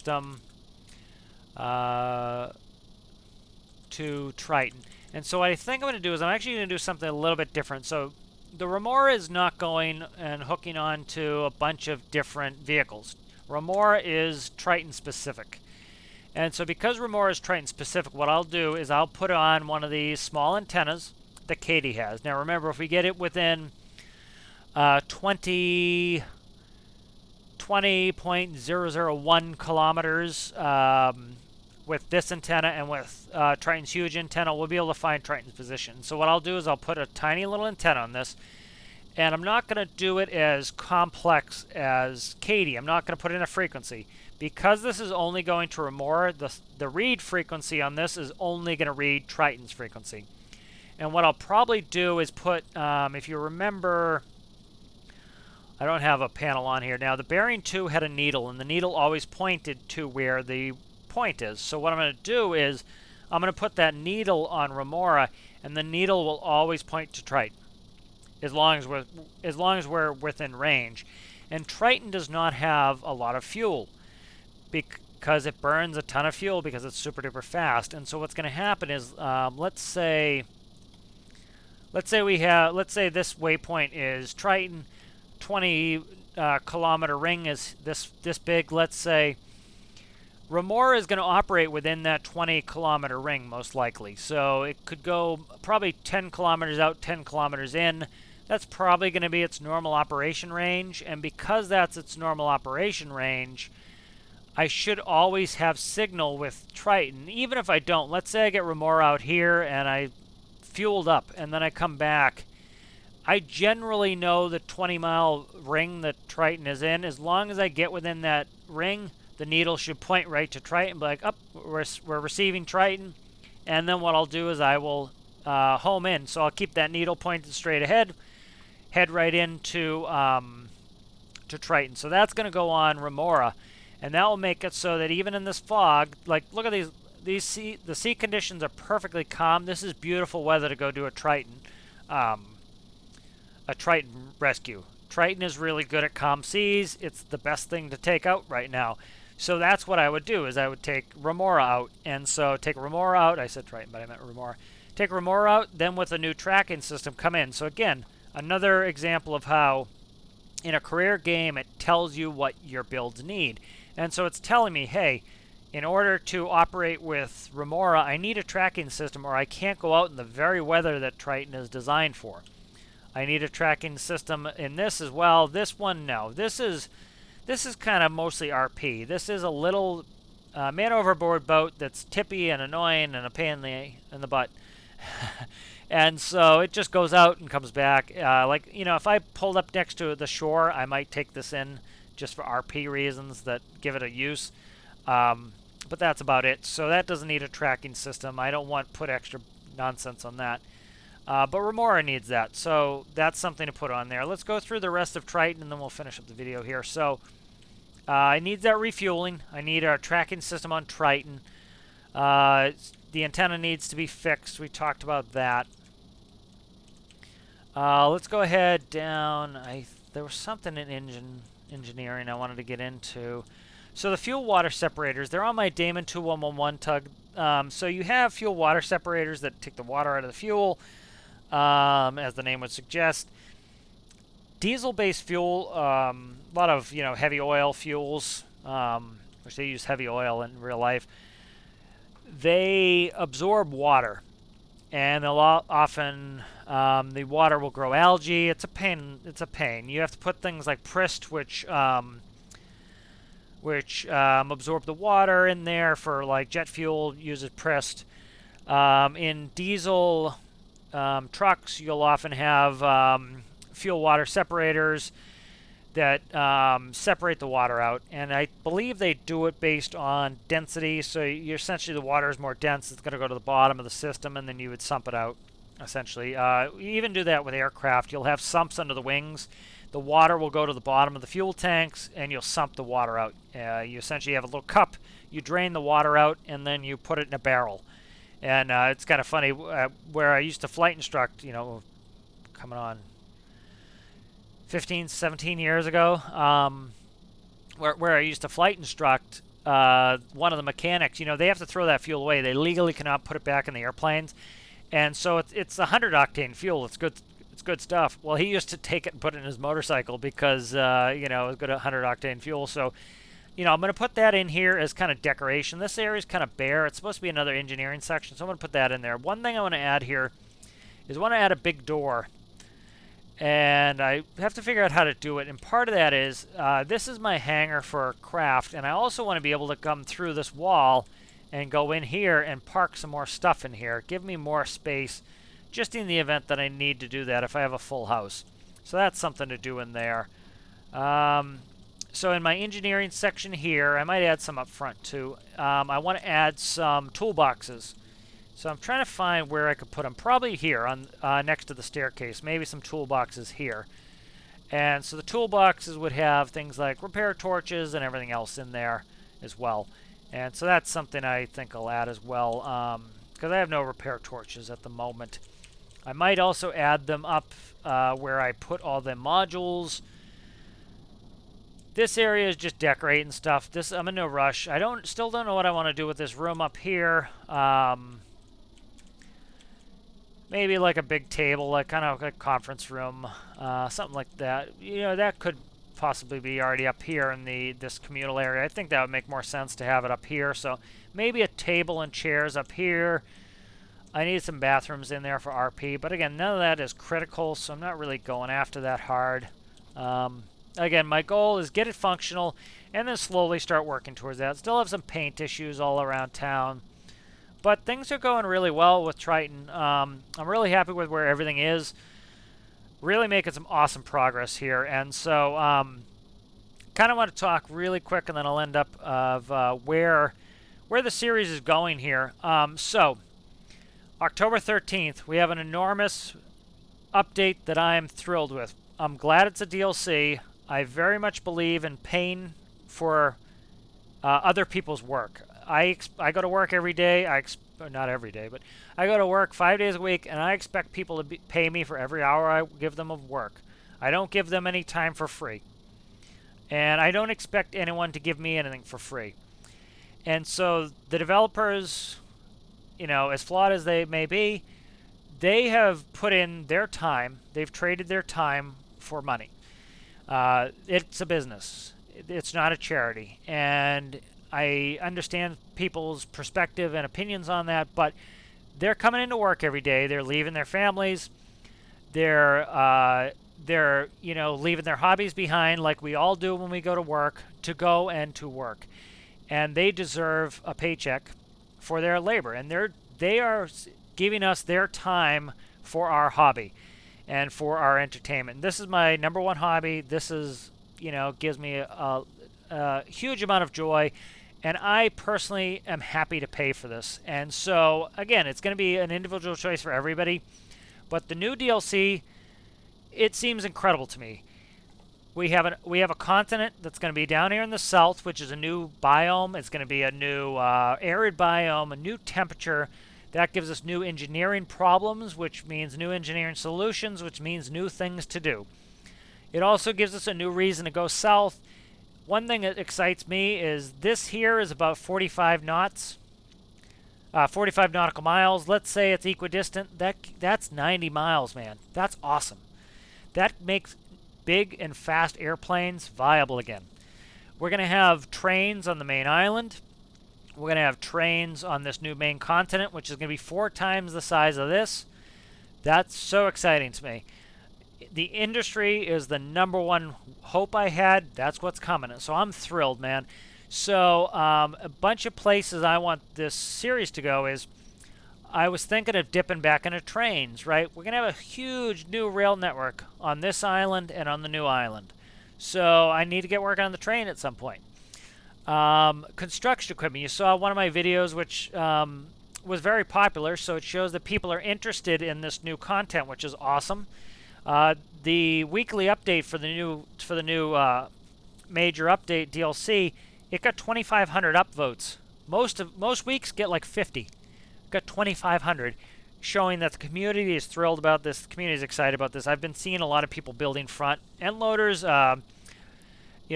Triton. And so what I think I'm going to do is I'm actually going to do something a little bit different. So the Remora is not going and hooking on to a bunch of different vehicles. Remora is Triton specific. And so because Remora is Triton specific, what I'll do is I'll put on one of these small antennas that Katy has. Now remember, if we get it within 20.001 kilometers with this antenna and with Triton's huge antenna, we'll be able to find Triton's position. So what I'll do is I'll put a tiny little antenna on this, and I'm not going to do it as complex as Katy. I'm not going to put in a frequency. Because this is only going to Remora, the read frequency on this is only going to read Triton's frequency. And what I'll probably do is put, if you remember, I don't have a panel on here. Now, the bearing 2 had a needle, and the needle always pointed to where the point is. So what I'm going to do is I'm going to put that needle on Remora, and the needle will always point to Triton, as long as we're within range. And Triton does not have a lot of fuel, because it burns a ton of fuel because it's super duper fast. And so what's going to happen is, let's say this waypoint is Triton, 20 kilometer ring is this big. Let's say Remora is going to operate within that 20 kilometer ring most likely. So it could go probably 10 kilometers out, 10 kilometers in. That's probably going to be its normal operation range. And because that's its normal operation range, I should always have signal with Triton. Even if I don't, let's say I get Remora out here and I fueled up and then I come back, I generally know the 20-mile ring that Triton is in. As long as I get within that ring, the needle should point right to Triton, be like, oh, we're receiving Triton. And then what I'll do is I will home in. So I'll keep that needle pointed straight ahead, head right into to Triton. So that's going to go on Remora. And that will make it so that even in this fog, like, look at the sea conditions are perfectly calm. This is beautiful weather to go do a Triton rescue. Triton is really good at calm seas. It's the best thing to take out right now. So that's what I would do, is I would take Remora out. And so take Remora out. I said Triton, but I meant Remora. Take Remora out, then with a new tracking system come in. So again, another example of how in a career game it tells you what your builds need. And so it's telling me, hey, in order to operate with Remora, I need a tracking system, or I can't go out in the very weather that Triton is designed for. I need a tracking system in this as well. This one, no. This is kind of mostly RP. This is a little man overboard boat that's tippy and annoying and a pain in the butt. And so it just goes out and comes back. Like, you know, if I pulled up next to the shore, I might take this in just for RP reasons that give it a use. But that's about it. So that doesn't need a tracking system. I don't want to put extra nonsense on that. But Remora needs that. So that's something to put on there. Let's go through the rest of Triton and then we'll finish up the video here. So I need that refueling. I need our tracking system on Triton. The antenna needs to be fixed. We talked about that. Let's go ahead down. I there was something in engineering I wanted to get into. So the fuel water separators, they're on my Damon 2111 tug. So you have fuel water separators that take the water out of the fuel, as the name would suggest. Diesel-based fuel, a lot of heavy oil fuels, which they use heavy oil in real life. They absorb water, and a lot often the water will grow algae. It's a pain. It's a pain. You have to put things like Prist, which absorb the water in there for like jet fuel. Uses Prist. In diesel trucks, you'll often have fuel water separators that separate the water out, and I believe they do it based on density. So you essentially, the water is more dense, it's going to go to the bottom of the system, and then you would sump it out. Essentially, you even do that with aircraft. You'll have sumps under the wings. The water will go to the bottom of the fuel tanks, and you'll sump the water out. You essentially have a little cup. You drain the water out, and then you put it in a barrel. And it's kind of funny where I used to flight instruct. Coming on 15, 17 years ago, where I used to flight instruct, one of the mechanics, they have to throw that fuel away. They legally cannot put it back in the airplanes. And so it's 100 octane fuel. It's good stuff. Well, he used to take it and put it in his motorcycle because, it was good at 100 octane fuel. So, I'm going to put that in here as kind of decoration. This area is kind of bare. It's supposed to be another engineering section, so I'm going to put that in there. One thing I want to add here is I want to add a big door. And I have to figure out how to do it. And part of that is, this is my hangar for craft, and I also want to be able to come through this wall and go in here and park some more stuff in here. Give me more space, just in the event that I need to do that if I have a full house. So that's something to do in there. So in my engineering section here, I might add some up front too. I want to add some toolboxes. So I'm trying to find where I could put them. Probably here, on next to the staircase. Maybe some toolboxes here. And so the toolboxes would have things like repair torches and everything else in there as well. And so that's something I think I'll add as well, because I have no repair torches at the moment. I might also add them up where I put all the modules. This area is just decorating stuff. I'm in no rush. Still don't know what I want to do with this room up here. Maybe like a big table, like kind of like a conference room, something like that. That could possibly be already up here in this communal area. I think that would make more sense to have it up here. So maybe a table and chairs up here. I need some bathrooms in there for RP, but again, none of that is critical, so I'm not really going after that hard. Again, my goal is get it functional and then slowly start working towards that. Still have some paint issues all around town, but things are going really well with Triton. I'm really happy with where everything is. Really making some awesome progress here, and so kind of want to talk really quick, and then I'll end up of where the series is going here. So October 13th, we have an enormous update that I'm thrilled with. I'm glad it's a DLC. I very much believe in paying for other people's work. I go to work every day. Not every day, but I go to work 5 days a week, and I expect people to pay me for every hour I give them of work. I don't give them any time for free. And I don't expect anyone to give me anything for free. And so the developers, as flawed as they may be, they have put in their time. They've traded their time for money. It's a business. It's not a charity. And I understand people's perspective and opinions on that, but they're coming into work every day. They're leaving their families. They're leaving their hobbies behind, like we all do when we go to work, to go and to work. And they deserve a paycheck for their labor. And they are giving us their time for our hobby and for our entertainment. And this is my number one hobby. This is, gives me a huge amount of joy. And I personally am happy to pay for this. And so, again, it's going to be an individual choice for everybody. But the new DLC, it seems incredible to me. We have a continent that's going to be down here in the south, which is a new biome. It's going to be a new arid biome, a new temperature. That gives us new engineering problems, which means new engineering solutions, which means new things to do. It also gives us a new reason to go south. One thing that excites me is this here is about 45 knots, 45 nautical miles. Let's say it's equidistant. That's 90 miles, man. That's awesome. That makes big and fast airplanes viable again. We're going to have trains on the main island. We're going to have trains on this new main continent, which is going to be 4 times the size of this. That's so exciting to me. The industry is the #1 hope I had. That's what's coming. So I'm thrilled, man. So a bunch of places I want this series to go is, I was thinking of dipping back into trains, right? We're going to have a huge new rail network on this island and on the new island. So I need to get working on the train at some point. Construction equipment. You saw one of my videos, which was very popular, so it shows that people are interested in this new content, which is awesome. The weekly update for the new major update DLC, it got 2,500 upvotes. Most weeks get like 50. Got 2,500, showing that the community is thrilled about this. The community is excited about this. I've been seeing a lot of people building front end loaders.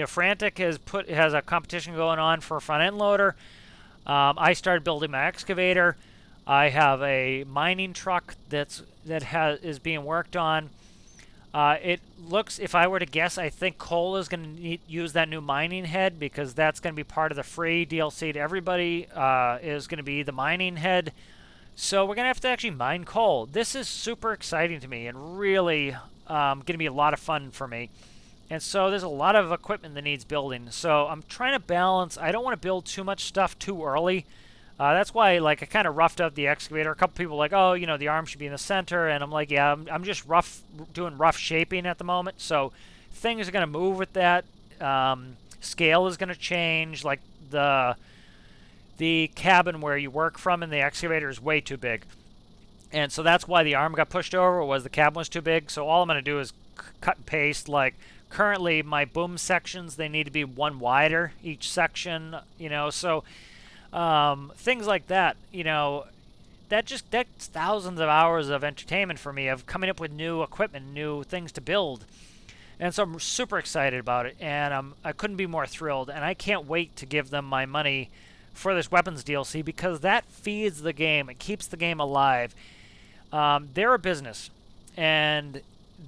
Frantic has a competition going on for a front end loader. I started building my excavator. I have a mining truck is being worked on. It looks, if I were to guess, I think Cole is going to use that new mining head, because that's going to be part of the free DLC to everybody, is going to be the mining head. So we're going to have to actually mine coal. This is super exciting to me and really going to be a lot of fun for me. And so there's a lot of equipment that needs building. So I'm trying to balance. I don't want to build too much stuff too early. That's why, I kind of roughed out the excavator. A couple people were like, oh, the arm should be in the center. And I'm like, yeah, I'm just doing rough shaping at the moment. So things are going to move with that. Scale is going to change. Like the cabin where you work from in the excavator is way too big. And so that's why the arm got pushed over, was the cabin was too big. So all I'm going to do is cut and paste. Like currently my boom sections, they need to be 1 wider each section, so things like that, that's thousands of hours of entertainment for me, of coming up with new equipment, new things to build. And so I'm super excited about it, and I couldn't be more thrilled, and I can't wait to give them my money for this weapons DLC, because that feeds the game. It keeps the game alive. They're a business, and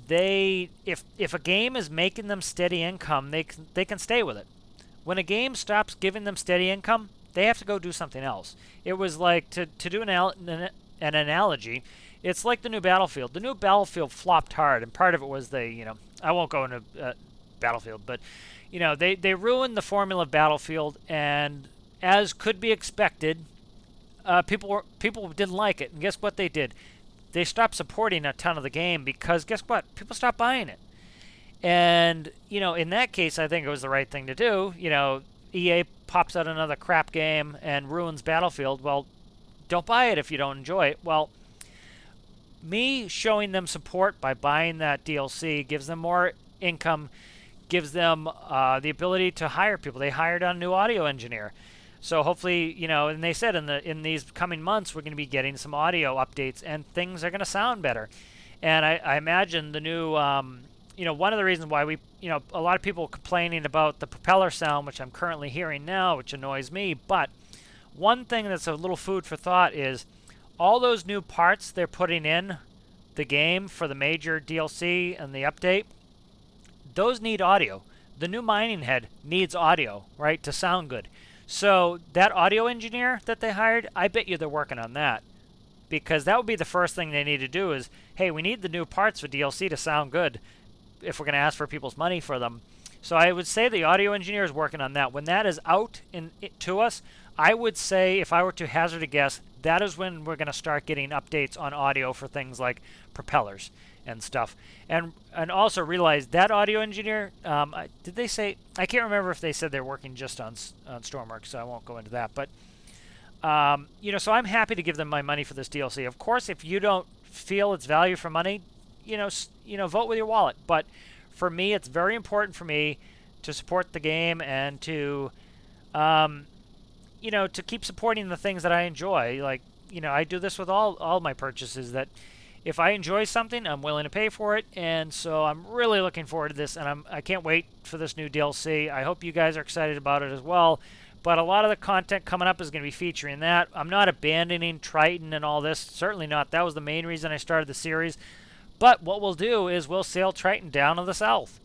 if a game is making them steady income, they can stay with it. When a game stops giving them steady income, they have to go do something else. It was like, to do an analogy, it's like the new Battlefield. The new Battlefield flopped hard, and part of it was I won't go into Battlefield, but they ruined the formula of Battlefield, and as could be expected, people didn't like it. And guess what they did? They stopped supporting a ton of the game, because guess what? People stopped buying it. And in that case, I think it was the right thing to do. EA pops out another crap game and ruins Battlefield. Well, don't buy it if you don't enjoy it. Well, me showing them support by buying that DLC gives them more income, gives them the ability to hire people. They hired a new audio engineer. So hopefully, and they said in these coming months, we're going to be getting some audio updates, and things are going to sound better. And I imagine the new, one of the reasons why a lot of people complaining about the propeller sound, which I'm currently hearing now, which annoys me. But one thing that's a little food for thought is all those new parts they're putting in the game for the major DLC and the update, those need audio. The new mining head needs audio, right, to sound good. So that audio engineer that they hired, I bet you they're working on that. Because that would be the first thing they need to do is, hey, we need the new parts for DLC to sound good if we're going to ask for people's money for them. So I would say the audio engineer is working on that. When that is out to us, I would say, if I were to hazard a guess, that is when we're going to start getting updates on audio for things like propellers and stuff. And also realize that audio engineer, did they say, I can't remember if they said they're working just on Stormworks, so I won't go into that. But, so I'm happy to give them my money for this DLC. Of course, if you don't feel it's value for money, vote with your wallet. But for me, it's very important for me to support the game and to, to keep supporting the things that I enjoy. Like, I do this with all my purchases, that if I enjoy something, I'm willing to pay for it, and so I'm really looking forward to this, and I can't wait for this new DLC. I hope you guys are excited about it as well. But a lot of the content coming up is going to be featuring that. I'm not abandoning Triton and all this, certainly not. That was the main reason I started the series. But what we'll do is we'll sail Triton down to the south.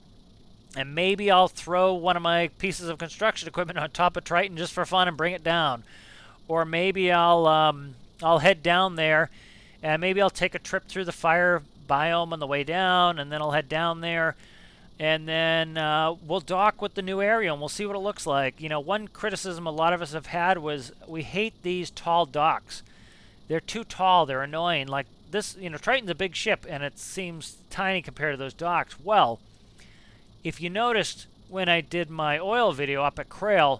And maybe I'll throw one of my pieces of construction equipment on top of Triton just for fun and bring it down. Or maybe I'll head down there, and maybe I'll take a trip through the fire biome on the way down, and then I'll head down there, and then we'll dock with the new area, and we'll see what it looks like. You know, one criticism a lot of us have had was we hate these tall docks. They're too tall. They're annoying. Like this, you know, Triton's a big ship, and it seems tiny compared to those docks. Well, if you noticed when I did my oil video up at Krail,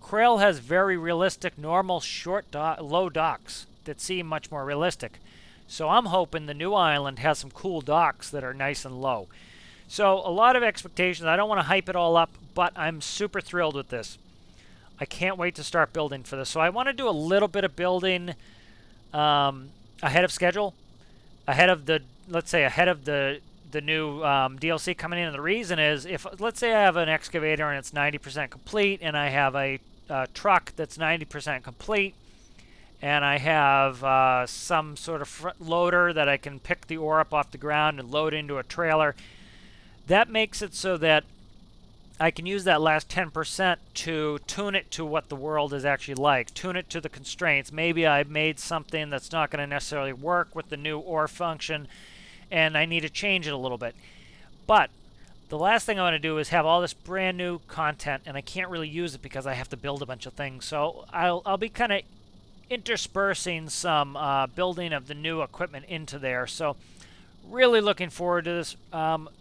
Krail has very realistic, normal, short, low docks that seem much more realistic. So I'm hoping the new island has some cool docks that are nice and low. So a lot of expectations. I don't want to hype it all up, but I'm super thrilled with this. I can't wait to start building for this. So I want to do a little bit of building ahead of schedule, ahead of the, let's say, ahead of the new DLC coming in. And the reason is, if let's say I have an excavator and it's 90% complete, and I have a truck that's 90% complete, and I have some sort of front loader that I can pick the ore up off the ground and load into a trailer. That makes it so that I can use that last 10% to tune it to what the world is actually like, tune it to the constraints. Maybe I made something that's not going to necessarily work with the new ore function, and I need to change it a little bit. But the last thing I want to do is have all this brand new content, and I can't really use it because I have to build a bunch of things. So I'll be kind of interspersing some building of the new equipment into there. So really looking forward to this.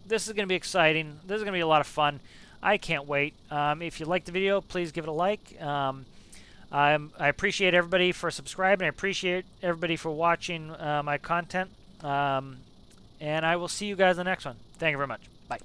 This is going to be exciting. This is going to be a lot of fun. I can't wait. If you liked the video, please give it a like. I appreciate everybody for subscribing. I appreciate everybody for watching my content. And I will see you guys in the next one. Thank you very much. Bye.